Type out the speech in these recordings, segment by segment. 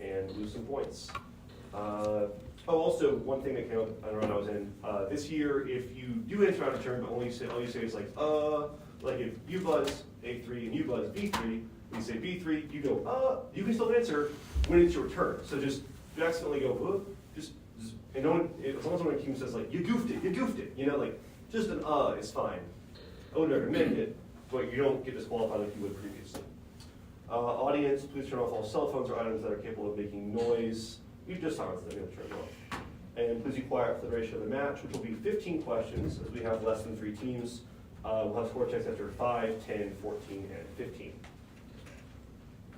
and lose some points. Also, one thing that came up, I don't know when I was in, this year, if you do answer out of turn, but all you say is like if you buzz A3 and you buzz B3, and you say B3, you go, you can still answer when it's your turn. So just, if you accidentally go, and no one, as long as one team says like, you goofed it, you know, like, just an is fine. I would recommend it, but you don't get disqualified like you would previously. Audience, please turn off all cell phones or items that are capable of making noise. You just silence them, turn them off. And please be quiet for the duration of the match, which will be 15 questions, as we have less than 3 teams. We'll have score checks after 5, 10, 14, and 15.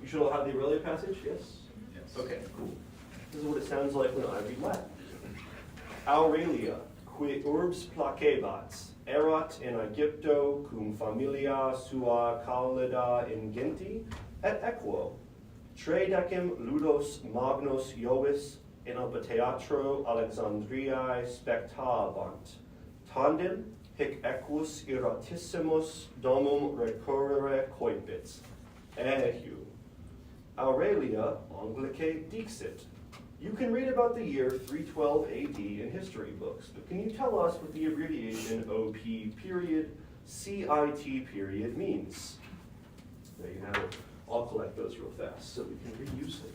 You should all have the Aurelia passage, yes? Yes. Okay, cool. This is what it sounds like when I read Latin. Aurelia, qui urbs placebat, erat in Egypto cum familia sua callida ingenti, et equo, tre decim ludos magnos Iovis in alba teatro Alexandriae spectabant, tandem hic equus iratissimus domum recorrere coipit. Ehu. Aurelia Anglicae dixit. You can read about the year 312 AD in history books, but can you tell us what the abbreviation OP period CIT period means? There you have it. I'll collect those real fast so we can reuse it.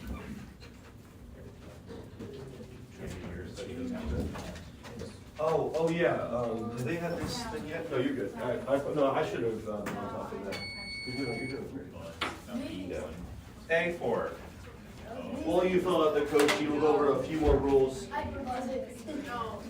Oh yeah. Do they have this thing yet? No, you're good. I should have on top of that. You're doing great. No. A4. While you fill out the code sheet, we'll go over a few more rules. I proposed it. No.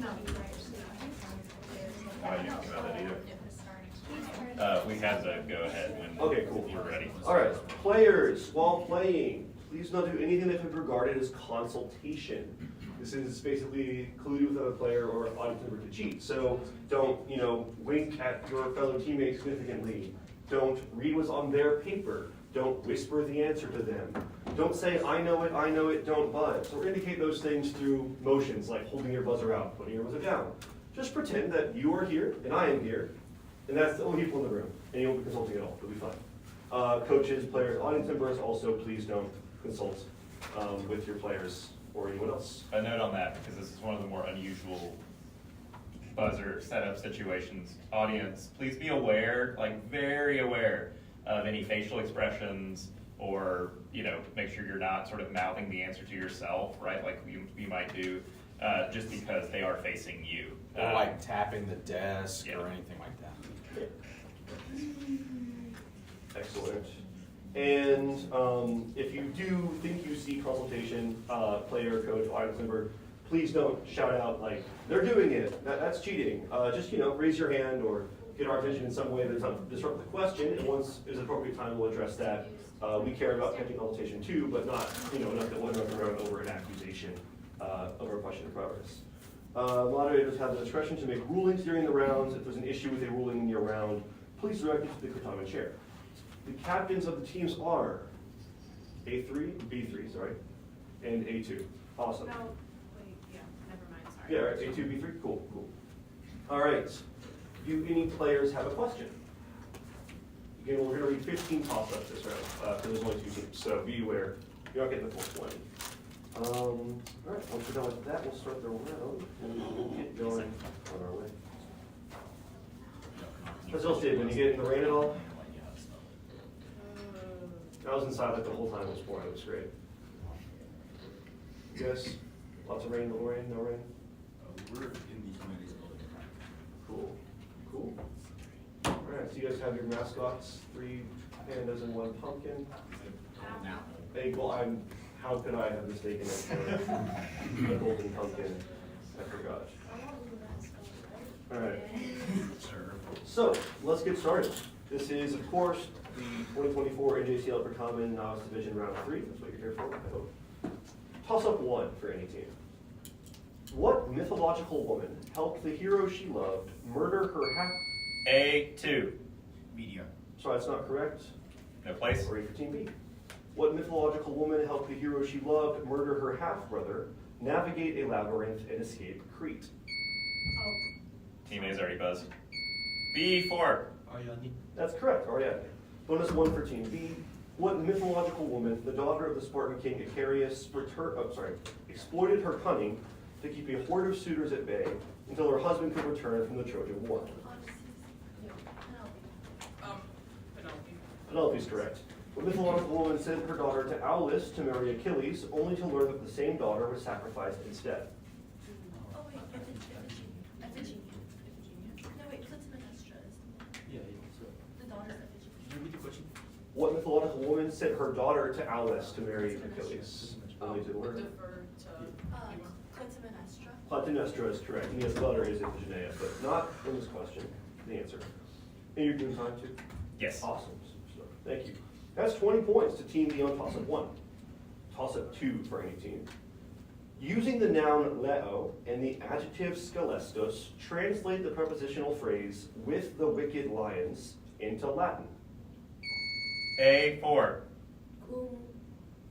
I didn't think about that either. We had the go ahead when Okay, cool. we're ready. All right, players, while playing, please don't do anything that could be regarded as consultation. This is basically colluding with another player or audience member to cheat. So don't, wink at your fellow teammates significantly. Don't read what's on their paper. Don't whisper the answer to them. Don't say, I know it, don't buzz. Or indicate those things through motions like holding your buzzer out, putting your buzzer down. Just pretend that you are here and I am here, and that's the only people in the room, and you won't be consulting at all. It'll be fine. Coaches, players, audience members, also please don't consult with your players or anyone else. A note on that, because this is one of the more unusual buzzer setup situations. Audience, please be aware, like very aware of any facial expressions, or make sure you're not sort of mouthing the answer to yourself, right? Like you might do, just because they are facing you. Or like tapping the desk or anything like that. Excellent. And if you do think you see consultation, player, coach, audience member, please don't shout out like, they're doing it, that's cheating. Just raise your hand or get our attention in some way that does not disrupt the question, and once is appropriate time, we'll address that. We care about catching consultation too, but not, not that we'll run around over an accusation over a question of progress. Moderators have the discretion to make rulings during the rounds. If there's an issue with a ruling in your round, please direct it to the Certamen chair. The captains of the teams are A3, B3, sorry, and A2. Awesome. No, wait, yeah, never mind, sorry. Yeah, all right, A2, B3, cool. All right. Do any players have a question? Again, we're going to read 15 toss-ups this round, because there's only 2 teams, so be aware. You're not getting the full 20. All right, once we're done with that, we'll start the round, and we'll get going on our way. How's else did, when you get in the rain at all? I was inside like the whole time it was pouring, it was great. You guys, lots of rain, no rain, no rain? We're in the humanities building. Cool. All right, so you guys have your mascots, 3 pandas and 1 pumpkin. Hey, well, how could I have mistaken it for a golden pumpkin? I forgot. All right. So let's get started. This is, of course, the 2024 NJCL Certamen Novice Division Round 3. That's what you're here for, I hope. Toss-up 1 for any team. What mythological woman helped the hero she loved murder her half... A2. Media. Sorry, that's not correct. No place. Or for Team B. What mythological woman helped the hero she loved murder her half-brother, navigate a labyrinth, and escape Crete? Team A's already buzzed. B4. Ariadne. That's correct, Ariadne. Bonus 1 for Team B. What mythological woman, the daughter of the Spartan king Icarius, exploited her cunning to keep a horde of suitors at bay until her husband could return from the Trojan War? Penelope is correct. What mythological woman sent her daughter to Aulis to marry Achilles, only to learn that the same daughter was sacrificed instead? Oh wait, Iphigenia. No wait, Clytemnestra is Yeah, the daughter's Iphigenia. Can you repeat the question? What mythological woman sent her daughter to Aulis to marry Achilles, only to learn? Defer to. Clytemnestra. Clytemnestra is correct, and yes, the daughter is Iphigenia, but not in this question, the answer. And you're doing time too? Yes. Awesome, so, thank you. That's 20 points to Team B on toss-up 1. Toss-up 2 for any team. Using the noun leo and the adjective scelestus, translate the prepositional phrase with the wicked lions into Latin. A4. Cum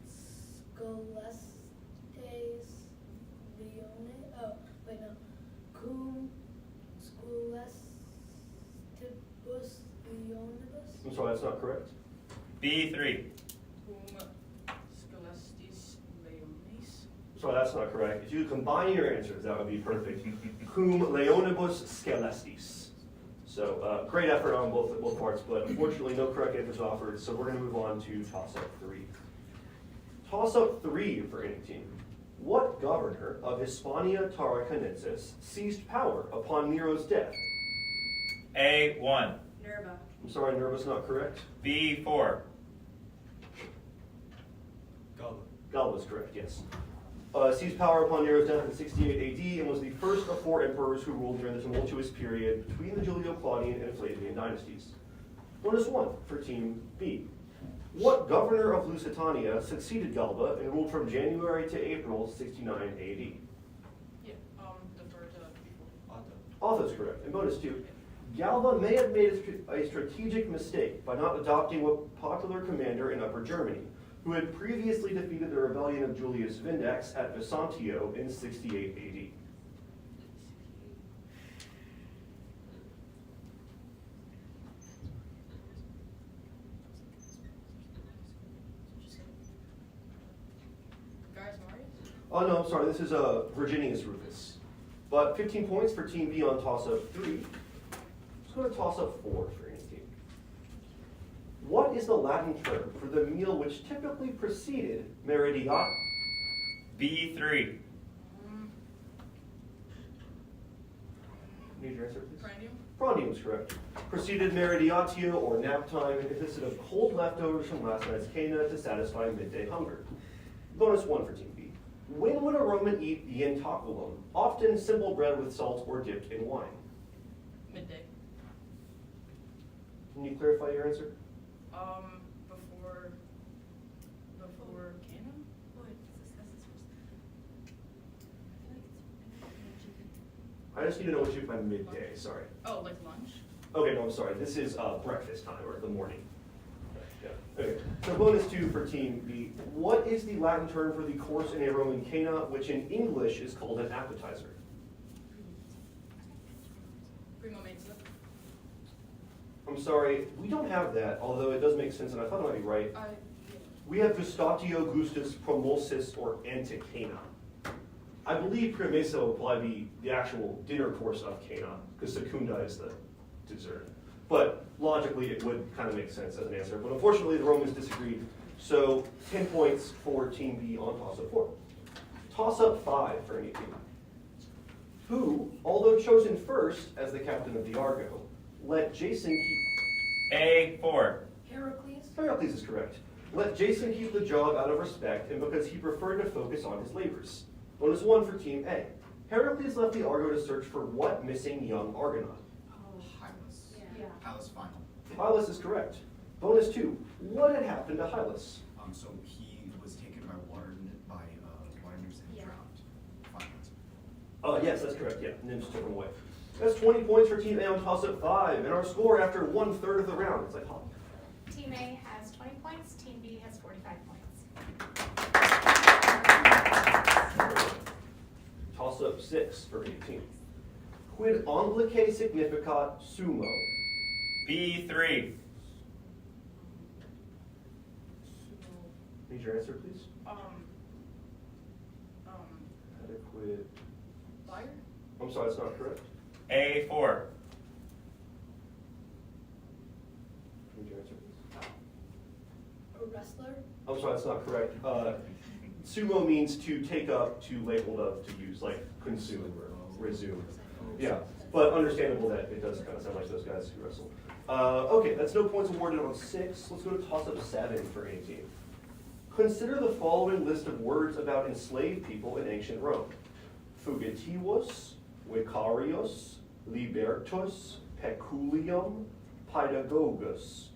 scolestes leone. Oh, wait, no. Cum scolestibus leonibus. I'm sorry, that's not correct. B3. Scholastis Leonis. Sorry, that's not correct. If you combine your answers, that would be perfect. Cum leonibus scelestis. So great effort on both parts, but unfortunately no correct answers offered, so we're going to move on to toss-up 3. Toss-up 3 for any team. What governor of Hispania Tarraconensis seized power upon Nero's death? A1. Nerva. I'm sorry, Nerva's not correct. B4. Galba. Galba is correct, yes. Seized power upon Nero's death in 68 AD and was the first of 4 emperors who ruled during the tumultuous period between the Julio-Claudian and Flavian dynasties. Bonus 1 for Team B. What governor of Lusitania succeeded Galba and ruled from January to April 69 AD? Yeah, defer to before. Otto. Otho is correct. And bonus 2. Galba may have made a strategic mistake by not adopting a popular commander in Upper Germany, who had previously defeated the rebellion of Julius Vindex at Vesantio in 68 AD. Gaius Marius? Oh no, I'm sorry, this is Virginius Rufus. But 15 points for Team B on toss-up 3. Let's go to toss-up 4 for any team. What is the Latin term for the meal which typically preceded Meridiat? B3. Need your answer, please? Prandium? Prandium is correct. Preceded Meridiatio, or nap time, and consisted of cold leftovers from last night's cana to satisfy midday hunger. Bonus 1 for Team B. When would a Roman eat the entaculum, often simple bread with salt or dipped in wine? Midday. Can you clarify your answer? Before Cana? Oh wait, let's discuss this first. I feel like it's I just need to know what you mean by midday, sorry. Oh, like lunch? Okay, no, I'm sorry. This is breakfast time, or the morning. Yeah. Okay. So bonus 2 for Team B. What is the Latin term for the course in a Roman cana, which in English is called an appetizer? Primo mensa. I'm sorry, we don't have that, although it does make sense, and I thought it might be right. Yeah. We have gustatio gustus promulsis or antecana. I believe primesa will probably be the actual dinner course of cana, because secunda is the dessert. But logically, it would kind of make sense as an answer. But unfortunately, the Romans disagreed. So 10 points for Team B on toss-up 4. Toss-up 5 for any team. Who, although chosen first as the captain of the Argo, let Jason keep... A4. Heracles. Heracles is correct. Let Jason keep the job out of respect and because he preferred to focus on his labors. Bonus 1 for Team A. Heracles left the Argo to search for what missing young Argonaut? Hylas. Yeah. Hylas final. Hylas is correct. Bonus 2. What had happened to Hylas? So he was taken by water nymphs and Yeah. drowned. Final answer. Yes, that's correct. Yeah, nymphs took him away. That's 20 points for Team A on toss-up 5. And our score after 1/3 of the round. It's like, huh. Team A has 20 points, Team B has 45 points. Toss-up 6 for 18. Quid omblique significat sumo? B3. your answer, please? Adequate. Fire? I'm sorry, that's not correct. A4. Read your answer, please. A wrestler? I'm sorry, that's not correct. Sumo means to take up, to lay hold of, to use, like consume or resume. Yeah, but understandable that it does kind of sound like those guys who wrestle. Okay, that's no points awarded on 6. Let's go to toss-up 7 for any team. Consider the following list of words about enslaved people in ancient Rome. Fugitivus, vicarius, libertus, peculium, paedagogus.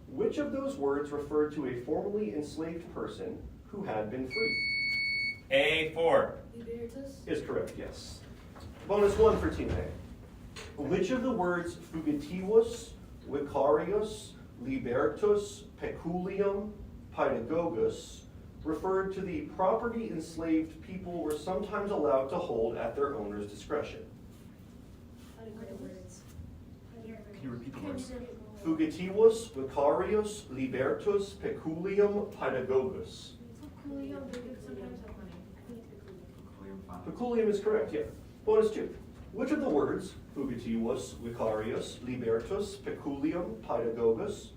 Which of those words referred to a formerly enslaved person who had been free? A4. Libertus? Is correct, yes. Bonus 1 for Team A. Which of the words fugitivus, vicarius, libertus, peculium, paedagogus referred to the property enslaved people were sometimes allowed to hold at their owner's discretion? Can you repeat the words? Fugitivus, vicarius, libertus, peculium, paedagogus. Peculium is correct, yeah. Bonus 2. Which of the words, fugitivus, vicarius, libertus, peculium, paedagogus,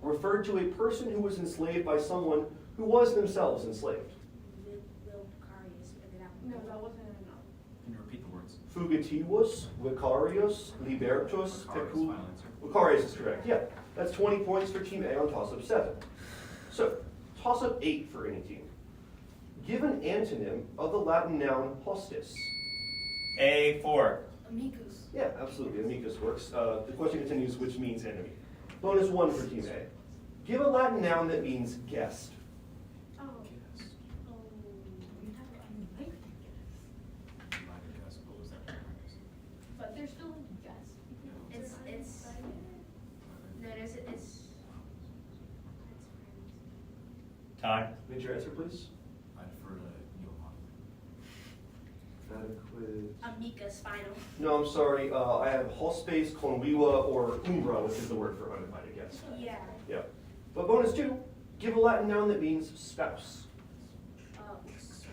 referred to a person who was enslaved by someone who was themselves enslaved? No, that wasn't enough. Can you repeat the words? Fugitivus, vicarius, libertus, Vicarius, peculium. final answer. Vicarius is correct, yeah. That's 20 points for Team A on toss-up 7. So, toss-up 8 for any team. Give an antonym of the Latin noun hostis. A4. Amicus. Yeah, absolutely. Amicus works. The question continues, which means enemy. Bonus 1 for Team A. Give a Latin noun that means guest. Oh. Yes. We have a life guess. You might have guessed, what was that? But there's still a guess. It's, no, it's. Time. Read your answer, please. I defer to Johan. Adequate. Amicus final. No, I'm sorry. I have hospes, conviva, or umbra, which is the word for uninvited guest. Yeah. Yeah. But bonus 2. Give a Latin noun that means spouse. Uxor?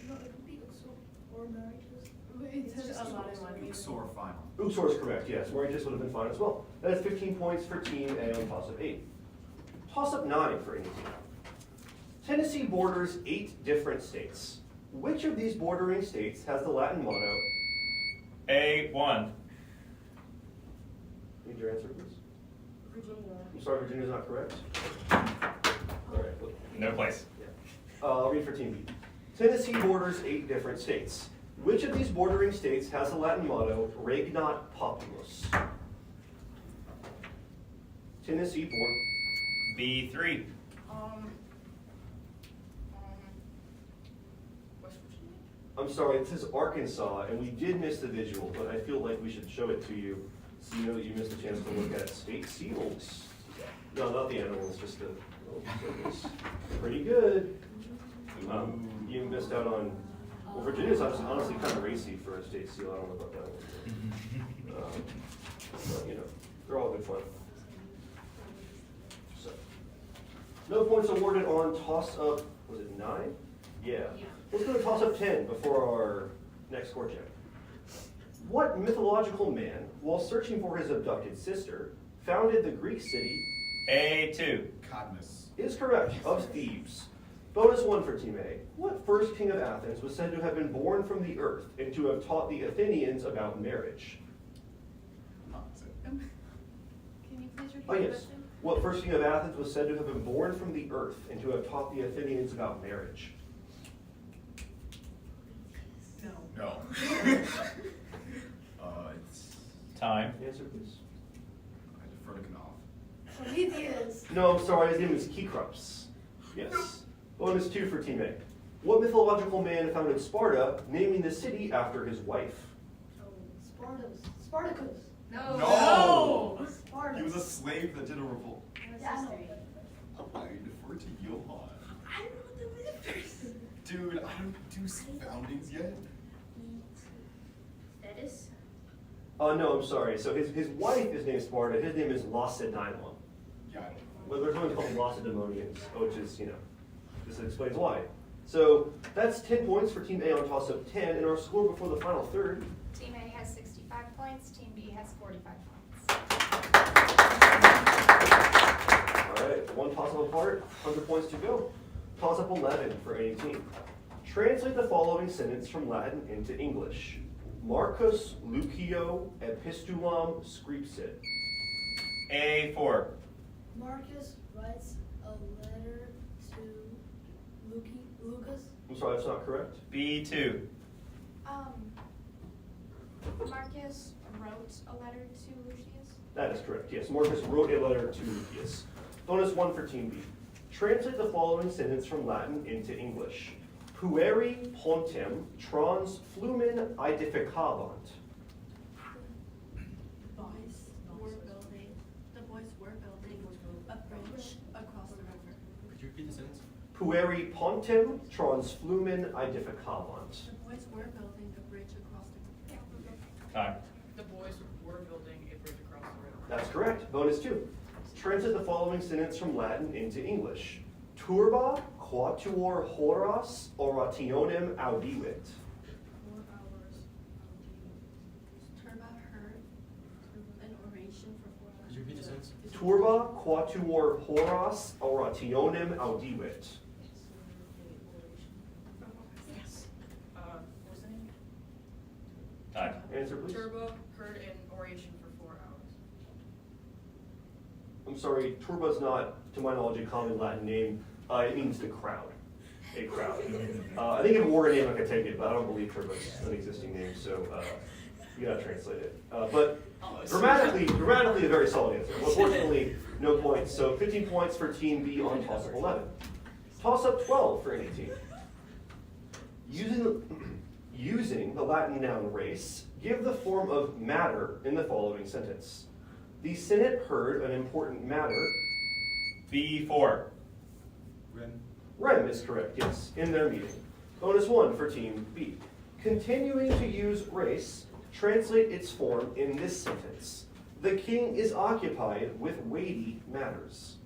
No, it could be uxor or maritus. It says a lot in one. Uxor final. Uxor is correct, yes. Maritus would have been fine as well. That is 15 points for Team A on toss-up 8. Toss-up 9 for any team. Tennessee borders 8 different states. Which of these bordering states has the Latin motto? A1. Need your answer, please. Virginia. I'm sorry, Virginia's not correct. All right, look. No place. I'll read for Team B. Tennessee borders 8 different states. Which of these bordering states has the Latin motto, Regnat Populus? Tennessee board. B3. West Virginia? I'm sorry, it says Arkansas, and we did miss the visual, but I feel like we should show it to you so you know that you missed a chance to look at state seals. No, not the animals, just the little circles. Pretty good. You missed out on, well, Virginia's honestly kind of racy for a state seal. I don't know about that one. But, you know, they're all good fun. So, no points awarded on toss-up, was it 9? Yeah. Let's go to toss-up 10 before our next score check. What mythological man, while searching for his abducted sister, founded the Greek city? A2. Cadmus. Is correct, of Thebes. Bonus 1 for Team A. What first king of Athens was said to have been born from the earth and to have taught the Athenians about marriage? Can you please repeat Oh, the yes. question? What first king of Athens was said to have been born from the earth and to have taught the Athenians about marriage? No. It's, Time. Answer, please. I defer to Knopf. Prometheus. No, I'm sorry, his name is Kekrops. Yes. Bonus 2 for Team A. What mythological man founded Sparta, naming the city after his wife? Spartacus. No. No! Spartacus. He was a slave that did a revolt. Yeah, I know. I defer to Johan. I don't know what the mythos. Dude, I don't do foundings yet. Thetis? No, I'm sorry. So his wife is named Sparta. His name is Lacedaemon. Yeah, I Well, there's something called Lacedaemonians, which is, this explains why. So that's 10 points for Team A on toss-up 10, and our score before the final third. Team A has 65 points, Team B has 45 points. All right, one toss-up apart, 100 points to go. Toss-up 11 for any team. Translate the following sentence from Latin into English. Marcus Lucio epistulam scripsit. A4. Marcus writes a letter to Lucas. I'm sorry, that's not correct. B2. Marcus wrote a letter to Lucius. That is correct, yes. Marcus wrote a letter to Lucius. Bonus 1 for Team B. Translate the following sentence from Latin into English. Pueri pontem trans flumen aedificabant. The boys were building a bridge across the river. Could you repeat the sentence? Pueri pontem trans flumen aedificabant. The boys were building a bridge across the river. Time. The boys were building a bridge across the river. That's correct. Bonus 2. Translate the following sentence from Latin into English. Turba quatuor horas orationem audivit. 4 hours. Turba heard an oration for 4 hours. Could you repeat the sentence? Turba quatuor horas orationem audivit. Yes. What was the name? Time. Answer, please. Turbo heard an oration for 4 hours. I'm sorry, turba is not, to my knowledge, a common Latin name. It means the crowd. A crowd. I think if it were a name, I could take it, but I don't believe turba is an existing name, so you gotta translate it. But grammatically, a very solid answer. Unfortunately, no points. So 15 points for Team B on toss-up 11. Toss-up 12 for any team. Using the Latin noun race, give the form of matter in the following sentence. The Senate heard an important matter. B4. Rem is correct, yes, in their meeting. Bonus 1 for Team B. Continuing to use race, translate its form in this sentence. The king is occupied with weighty matters.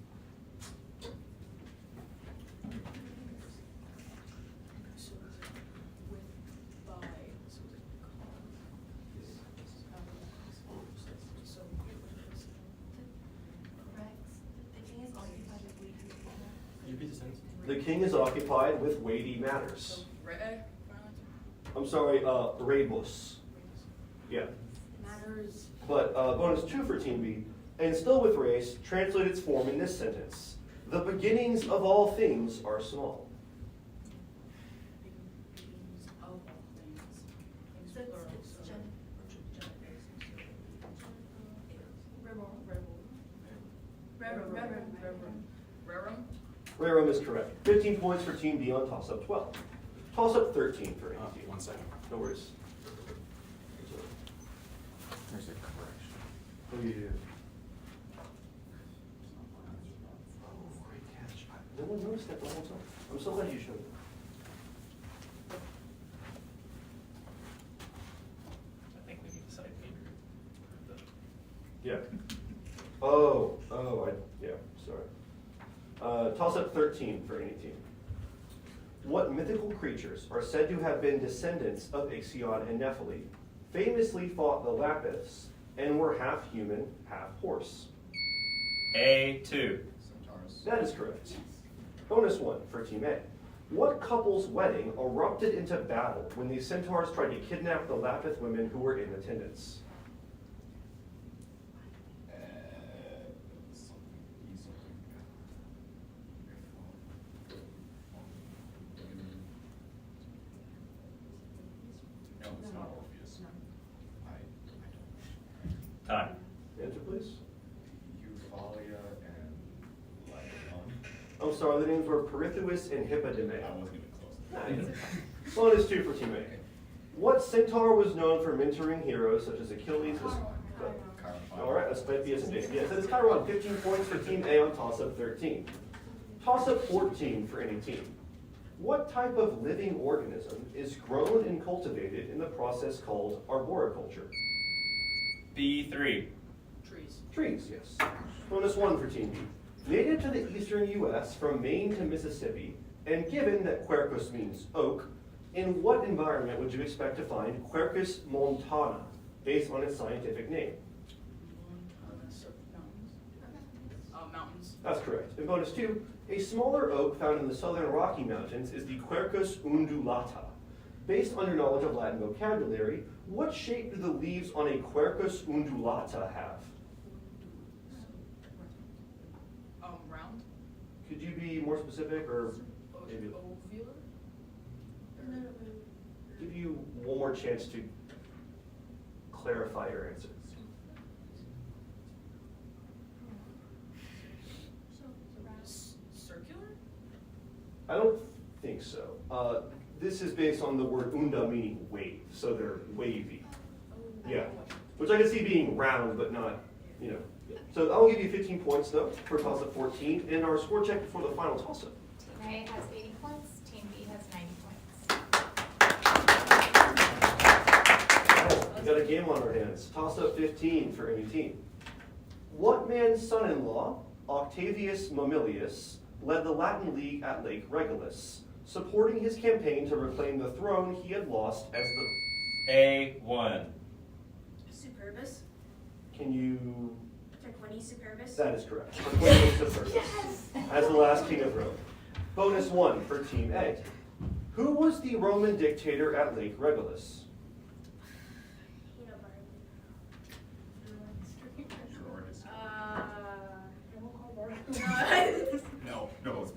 Could you repeat the sentence? The king is occupied with weighty matters. I'm sorry, rebus. Yeah. Matters. But bonus 2 for Team B. And still with race, translate its form in this sentence. The beginnings of all things are small. Rerum is correct. 15 points for Team B on toss-up 12. Toss-up 13 for any team. 1 second. No worries. There's a correction. Oh, yeah. Oh, great catch. No one noticed that the whole time. I'm so glad you showed it. I think we need to cite Peter. Yeah. Oh, yeah, sorry. Toss-up 13 for any team. What mythical creatures are said to have been descendants of Ixion and Nephilim, famously fought the Lapiths, and were half human, half horse? A2. Centaurs. That is correct. Bonus 1 for Team A. What couple's wedding erupted into battle when the centaurs tried to kidnap the Lapith women who were in attendance? No, it's not Orpheus. I don't. Time. Answer, please. Euphalia and Lycaon. I'm sorry, the names were Perithous and Hippodame. I wasn't even close. Bonus 2 for Team A. What centaur was known for mentoring heroes such as Achilles? All right, let's play B as in Dave. Yes, that is Chiron. 15 points for Team A on toss-up 13. Toss-up 14 for any team. What type of living organism is grown and cultivated in the process called arboriculture? B3. Trees. Trees, yes. Bonus 1 for Team B. Native to the eastern U.S. from Maine to Mississippi, and given that Quercus means oak, in what environment would you expect to find Quercus montana, based on its scientific name? Mountains. That's correct. In bonus 2, a smaller oak found in the southern Rocky Mountains is the Quercus undulata. Based on your knowledge of Latin vocabulary, what shape do the leaves on a Quercus undulata have? Round. Could you be more specific, or maybe Ovular? give you one more chance to clarify your answer? Circular? I don't think so. This is based on the word unda meaning wave, so they're wavy. Yeah, which I can see being round, but not, you know. Yeah. So I'll give you 15 points though for toss-up 14, and our score check before the final toss-up. Team A has 80 points, Team B has 90 points. We got a game on our hands. Toss-up 15 for any team. What man's son-in-law, Octavius Mamilius, led the Latin League at Lake Regillus, supporting his campaign to reclaim the throne he had lost as the... A1. Superbus. Can you... Tarquinius Superbus. That is correct. Tarquinius Superbus, as the last king of Rome. Bonus 1 for Team A. Who was the Roman dictator at Lake Regillus? No, it's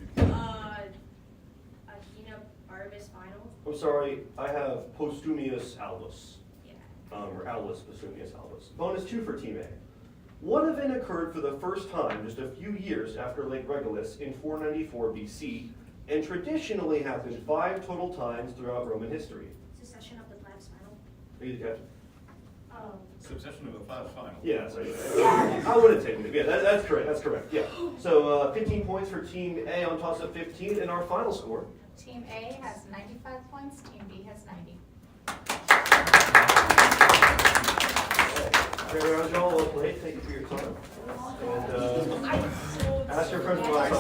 I'm sorry, I have Postumius Albus. Yeah. Or Aulus Postumius Albus. Bonus 2 for Team A. What event occurred for the first time just a few years after Lake Regillus in 494 BC, and traditionally happened 5 total times throughout Roman history? Secession of the plebs final. Are you the captain? Succession of the five final. Yeah, sorry. I would have taken it. Yeah, that's correct. That's correct. Yeah. So 15 points for Team A on toss-up 15, and our final score. Team A has 95 points, Team B has 90. Very well, y'all. Well played. Thank you for your time. And ask your friends what